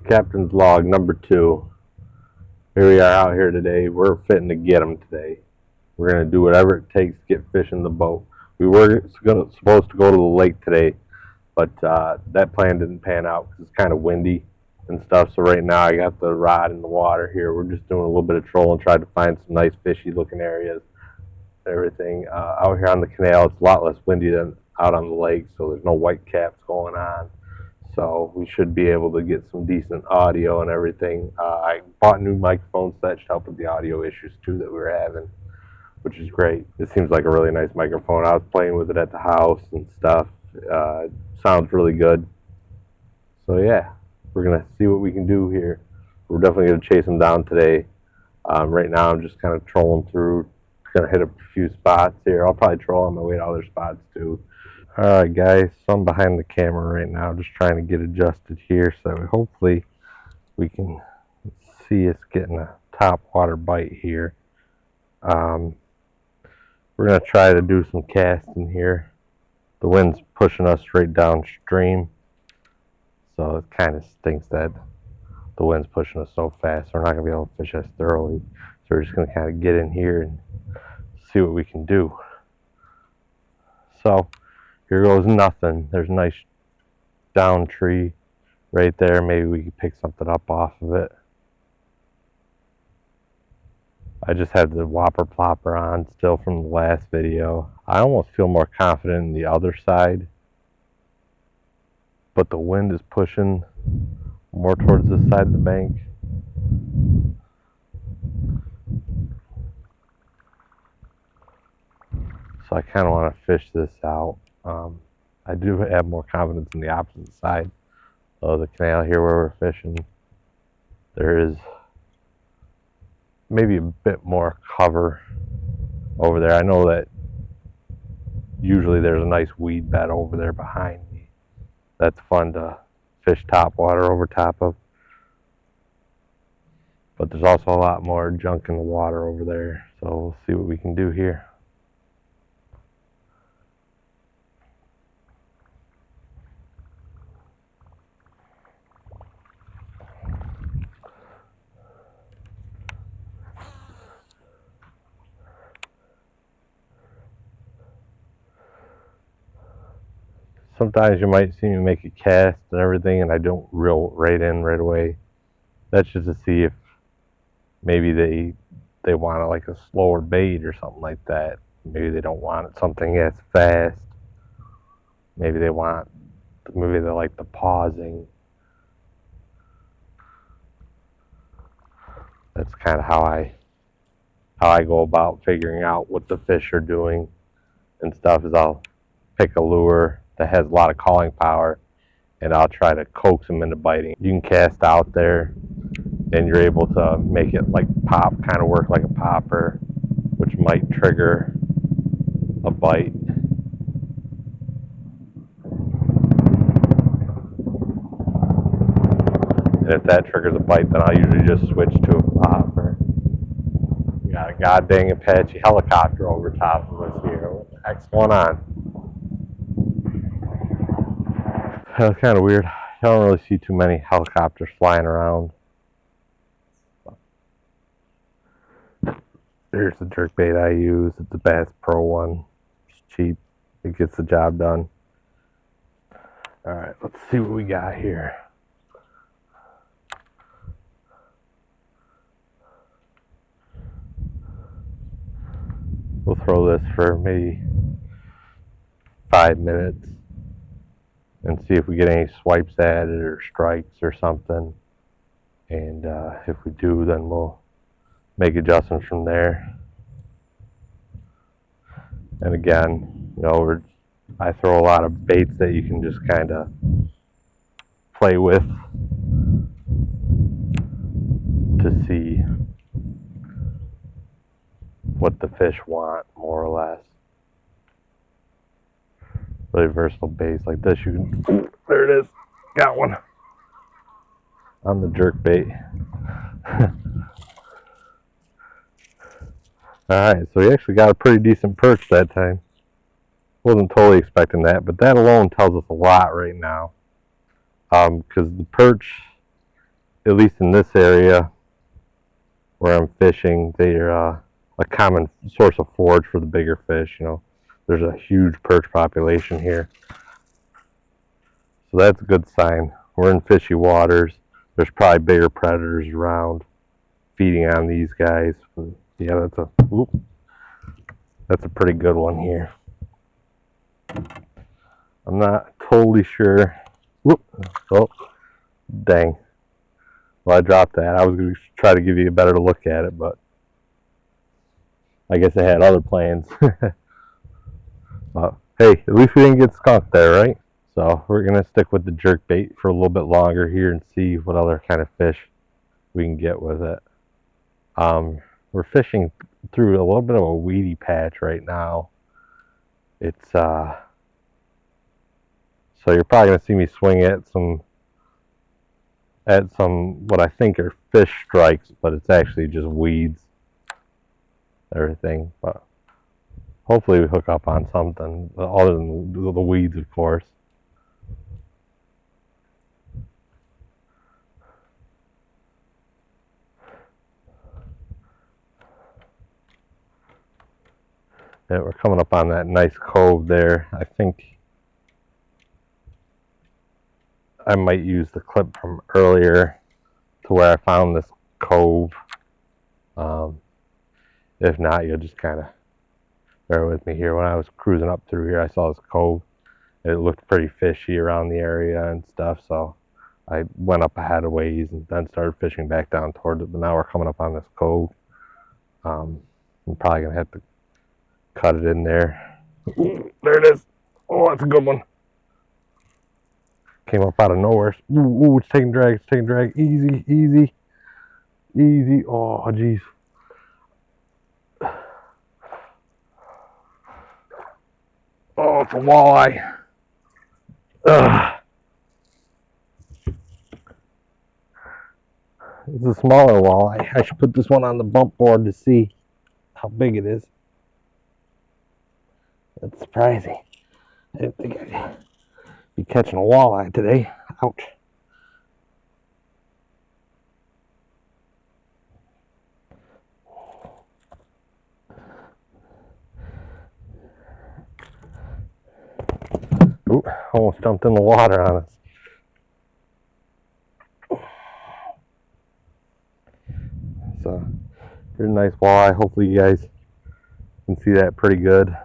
Captain's log number 2. Here we are out here today. We're fitting to get them today. We're going to do whatever it takes to get fish in the boat. We were supposed to go to the lake today, but that plan didn't pan out because it's kind of windy and stuff. So right now I got the rod in the water here. We're just doing a little bit of trolling, trying to find some nice fishy looking areas and everything. Out here on the canal, it's a lot less windy than out on the lake, so there's no white caps going on. So we should be able to get some decent audio and everything. I bought new microphone sets to help with the audio issues too that we were having, which is great. It seems like a really nice microphone. I was playing with it at the house and stuff. Sounds really good. So yeah, we're gonna see what we can do here. We're definitely gonna chase them down today. Right now I'm just kind of trolling through. Gonna hit a few spots here. I'll probably troll on my way to other spots too. Alright guys, so I'm behind the camera right now just trying to get adjusted here so hopefully we can see us getting a top water bite here. We're going to try to do some casting here. The wind's pushing us straight downstream, so it kind of stinks that the wind's pushing us so fast. We're not going to be able to fish as thoroughly, so we're just going to kind of get in here and see what we can do. So here goes nothing. There's a nice down tree right there. Maybe we could pick something up off of it. I just have the whopper plopper on still from the last video. I almost feel more confident in the other side, but the wind is pushing more towards this side of the bank. So I kind of want to fish this out. I do have more confidence in the opposite side of the canal here where we're fishing. There is maybe a bit more cover over there. I know that usually there's a nice weed bed over there behind me. That's fun to fish top water over top of. But there's also a lot more junk in the water over there. So we'll see what we can do here. Sometimes you might see me make a cast and everything and I don't reel right in right away. That's just to see if maybe they want like a slower bait or something like that. Maybe they don't want something as fast. Maybe they like the pausing. That's kind of how I go about figuring out what the fish are doing and stuff. Is I'll pick a lure that has a lot of calling power and I'll try to coax them into biting. You can cast out there and you're able to make it like pop, kind of work like a popper, which might trigger a bite. And if that triggers a bite, then I'll usually just switch to a popper. We got a god dang Apache helicopter over top of us here. What the heck's going on? That's kind of weird. I don't really see too many helicopters flying around. Here's the jerkbait I use. It's a Bass Pro one. It's cheap. It gets the job done. Alright, let's see what we got here. We'll throw this for maybe 5 minutes and see if we get any swipes at it or strikes or something. And if we do, then we'll make adjustments from there. And again, you know, I throw a lot of baits that you can just kind of play with to see what the fish want, more or less. Really versatile baits like this, you can, there it is, got one on the jerk bait. Alright, so we actually got a pretty decent perch that time. Wasn't totally expecting that, but that alone tells us a lot right now. Because the perch at least in this area where I'm fishing, they're a common source of forage for the bigger fish. You know, there's a huge perch population here, so that's a good sign. We're in fishy waters. There's probably bigger predators around feeding on these guys. Yeah, that's a pretty good one here. I'm not totally sure. Whoop. Oh, dang. Well, I dropped that. I was going to try to give you a better look at it, but I guess I had other plans. Hey, at least we didn't get skunked there, right? So we're going to stick with the jerk bait for a little bit longer here and see what other kind of fish we can get with it. We're fishing through a little bit of a weedy patch right now. It's so you're probably going to see me swing at some what I think are fish strikes, but it's actually just weeds, everything. But hopefully we hook up on something other than the weeds, of course. Yeah, we're coming up on that nice cove there. I think I might use the clip from earlier to where I found this cove. If not, you'll just kind of bear with me here. When I was cruising up through here, I saw this cove. It looked pretty fishy around the area and stuff, so I went up ahead of ways and then started fishing back down towards it. But now we're coming up on this cove. I'm probably going to have to cut it in there. Ooh, there it is. Oh, that's a good one. Came up out of nowhere. Ooh, it's taking drag. It's taking drag. Easy, easy, easy. Oh, jeez. Oh, it's a walleye. Ugh. It's a smaller walleye. I should put this one on the bump board to see how big it is. That's surprising. I didn't think I'd be catching a walleye today. Ouch. Ooh, almost dumped in the water on us. So, here's a nice walleye. Hopefully you guys can see that pretty good.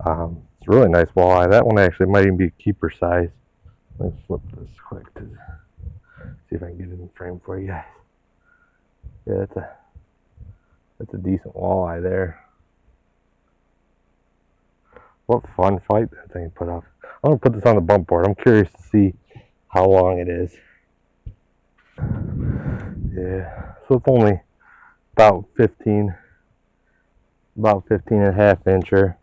It's a really nice walleye. That one actually might even be a keeper size. Let's flip this quick to see if I can get it in frame for you guys. Yeah, that's a decent walleye there. What fun fight that thing put up. I'm going to put this on the bump board. I'm curious to see how long it is. Yeah, so it's only about 15 and a half incher.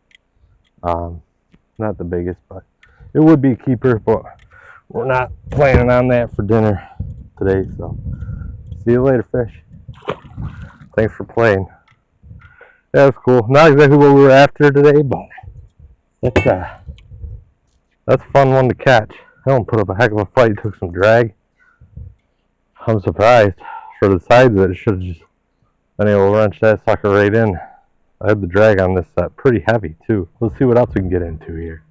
Not the biggest, but it would be a keeper, but we're not planning on that for dinner today. So see you later, fish. Thanks for playing. Yeah, that's cool. Not exactly what we were after today, but that's a fun one to catch. That one put up a heck of a fight. Took some drag. I'm surprised for the size of it. It should have just been able to wrench that sucker right in. I had the drag on this set pretty heavy too. Let's see what else we can get into here.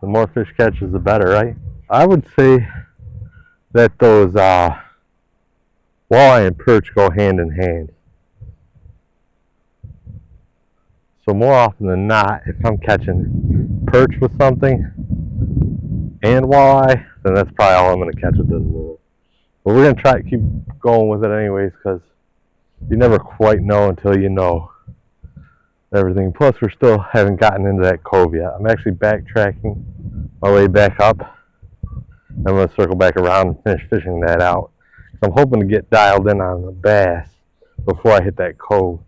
The more fish catches, the better, right? I would say that those walleye and perch go hand in hand. So more often than not, if I'm catching perch with something and walleye, then that's probably all I'm going to catch with this lure. But we're going to try to keep going with it anyways, because you never quite know until you know everything. Plus, we still haven't gotten into that cove yet. I'm actually backtracking my way back up. I'm going to circle back around and finish fishing that out. So I'm hoping to get dialed in on the bass before I hit that cove,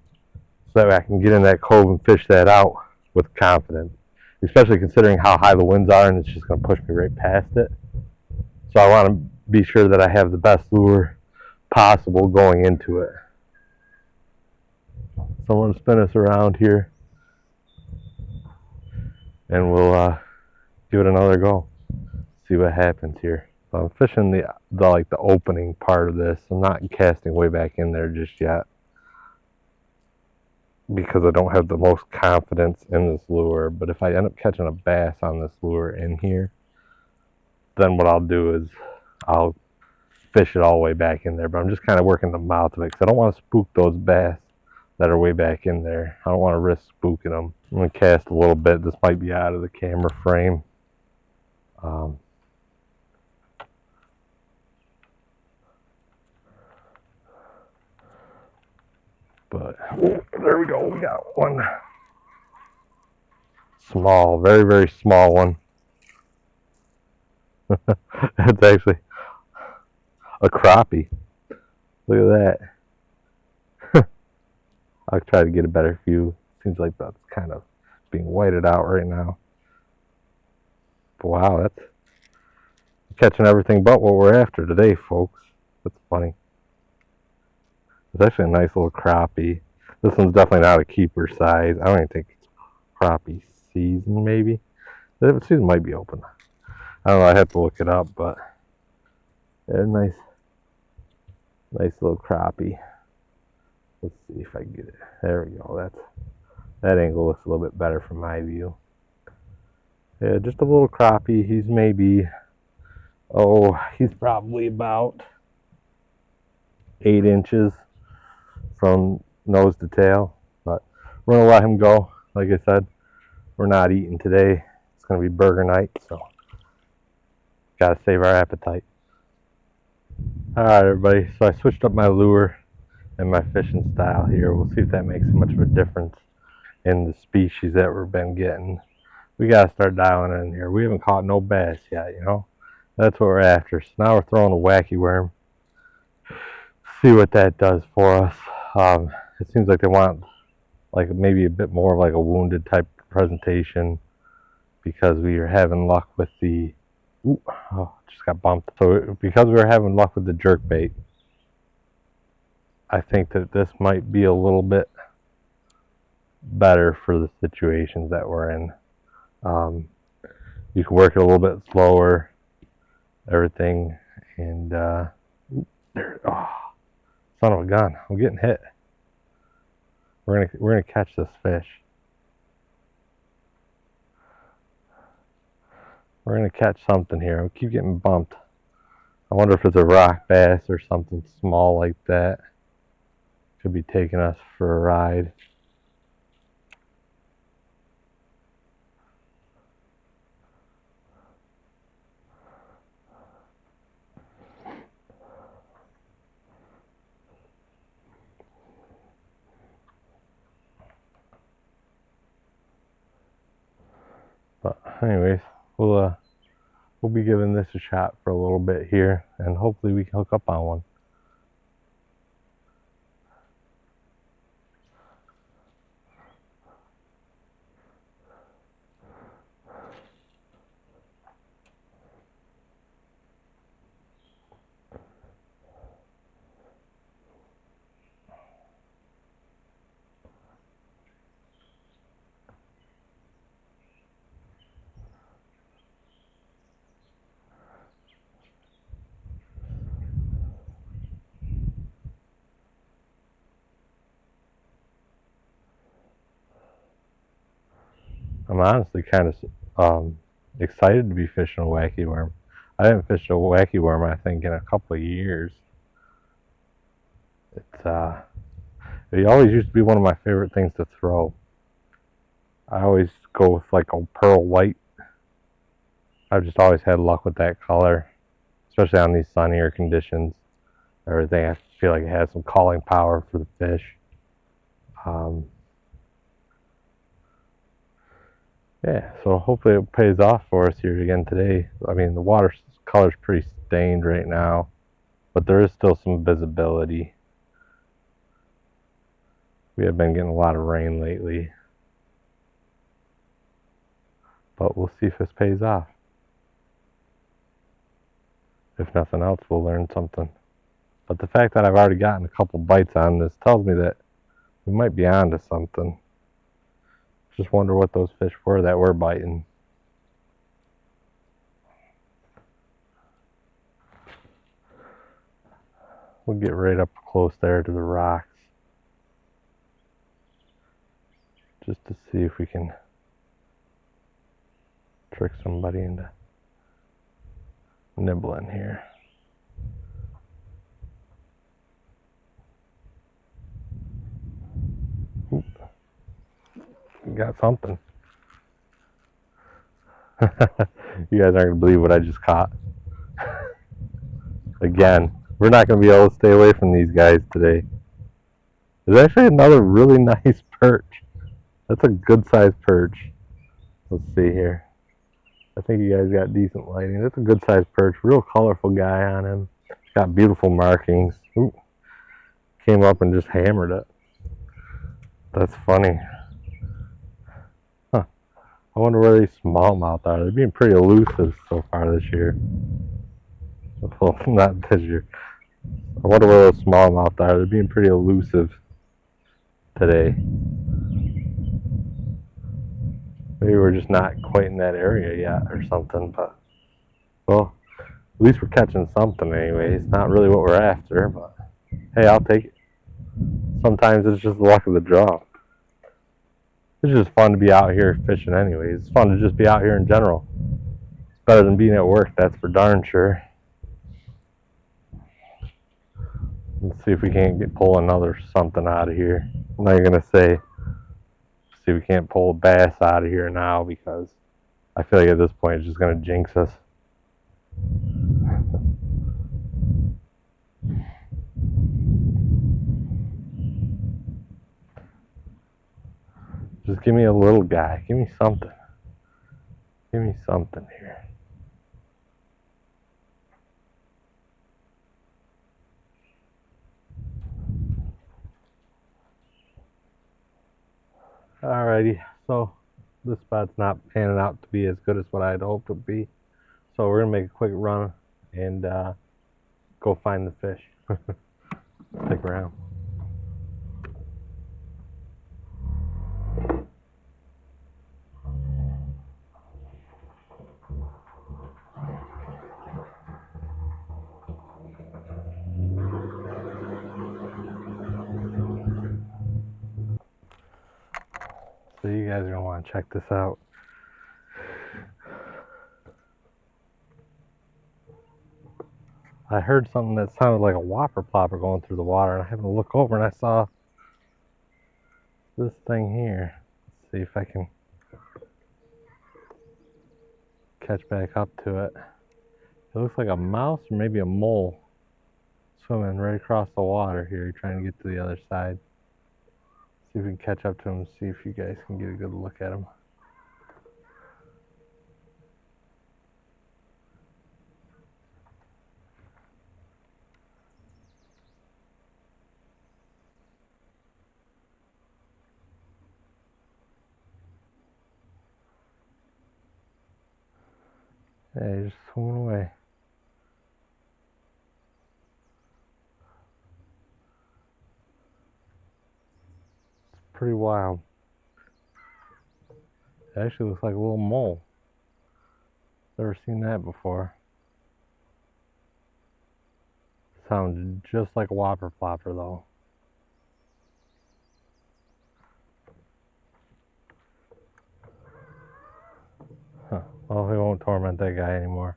so that way I can get in that cove and fish that out with confidence, especially considering how high the winds are and it's just going to push me right past it. So I want to be sure that I have the best lure possible going into it. So I'm going to spin us around here and we'll give it another go. See what happens here. So I'm fishing the like the opening part of this. I'm not casting way back in there just yet because I don't have the most confidence in this lure. But if I end up catching a bass on this lure in here, then what I'll do is I'll fish it all the way back in there. But I'm just kind of working the mouth of it because I don't want to spook those bass that are way back in there. I don't want to risk spooking them. I'm going to cast a little bit. This might be out of the camera frame. But there we go. We got one small, very, very small one. It's actually a crappie. Look at that. I'll try to get a better view. Seems like that's kind of being whited out right now. But wow, that's catching everything but what we're after today, folks. That's funny. It's actually a nice little crappie. This one's definitely not a keeper size. I don't even think it's crappie season, maybe. The season might be open. I don't know, I'd have to look it up, but yeah, nice little crappie. Let's see if I can get it. There we go. That angle looks a little bit better from my view. Yeah, just a little crappie. He's maybe, he's probably about 8 inches from nose to tail. But we're going to let him go. Like I said, we're not eating today. It's going to be burger night, so got to save our appetite. Alright, everybody. So I switched up my lure and my fishing style here. We'll see if that makes much of a difference in the species that we've been getting. We got to start dialing in here. We haven't caught no bass yet, you know. That's what we're after. So now we're throwing a wacky worm. See what that does for us. It seems like they want like maybe a bit more of like a wounded type presentation because we are having luck with the just got bumped. So because we were having luck with the jerk bait, I think that this might be a little bit better for the situations that we're in. You can work it a little bit slower, everything, and there. Oh, son of a gun! I'm getting hit. We're gonna catch this fish. We're gonna catch something here. We keep getting bumped. I wonder if it's a rock bass or something small like that. Could be taking us for a ride. But anyways, we'll be giving this a shot for a little bit here, and hopefully we can hook up on one. I'm honestly kind of excited to be fishing a wacky worm. I haven't fished a wacky worm, I think, in a couple of years. It always used to be one of my favorite things to throw. I always go with like a pearl white. I've just always had luck with that color, especially on these sunnier conditions. Everything, I feel like it has some calling power for the fish. Yeah, so hopefully it pays off for us here again today. I mean, the water color's pretty stained right now, but there is still some visibility. We have been getting a lot of rain lately, but we'll see if this pays off. If nothing else, we'll learn something. But the fact that I've already gotten a couple bites on this tells me that we might be onto something. Just wonder what those fish were that were biting. We'll get right up close there to the rocks, just to see if we can trick somebody into nibbling here. Oop. Got something. You guys aren't going to believe what I just caught. Again, we're not going to be able to stay away from these guys today. There's actually another really nice perch. That's a good sized perch. Let's see here. I think you guys got decent lighting. That's a good sized perch. Real colorful guy on him. Got beautiful markings. Ooh. Came up and just hammered it. That's funny. Huh. I wonder where these smallmouth are. They're being pretty elusive so far this year. Well, not this year. I wonder where those smallmouth are. They're being pretty elusive today. Maybe we're just not quite in that area yet or something, but well, at least we're catching something anyway. It's not really what we're after, but hey, I'll take it. Sometimes it's just the luck of the draw. It's just fun to be out here fishing anyways. It's fun to just be out here in general. It's better than being at work, that's for darn sure. Let's see if we can't pull another something out of here. I'm not even going to say, see if we can't pull a bass out of here now, because I feel like at this point it's just going to jinx us. Just give me a little guy. Give me something. Give me something here. Alrighty, so this spot's not panning out to be as good as what I'd hoped it would be. So we're going to make a quick run and go find the fish. Stick around. So you guys are going to want to check this out. I heard something that sounded like a whopper plopper going through the water, and I happened to look over and I saw this thing here. Let's see if I can catch back up to it. It looks like a mouse or maybe a mole swimming right across the water here, trying to get to the other side. See if we can catch up to him, see if you guys can get a good look at him. Yeah, he's just swimming away. It's pretty wild. It actually looks like a little mole. Never seen that before. Sounds just like a whopper plopper though. Huh. Well, we won't torment that guy anymore.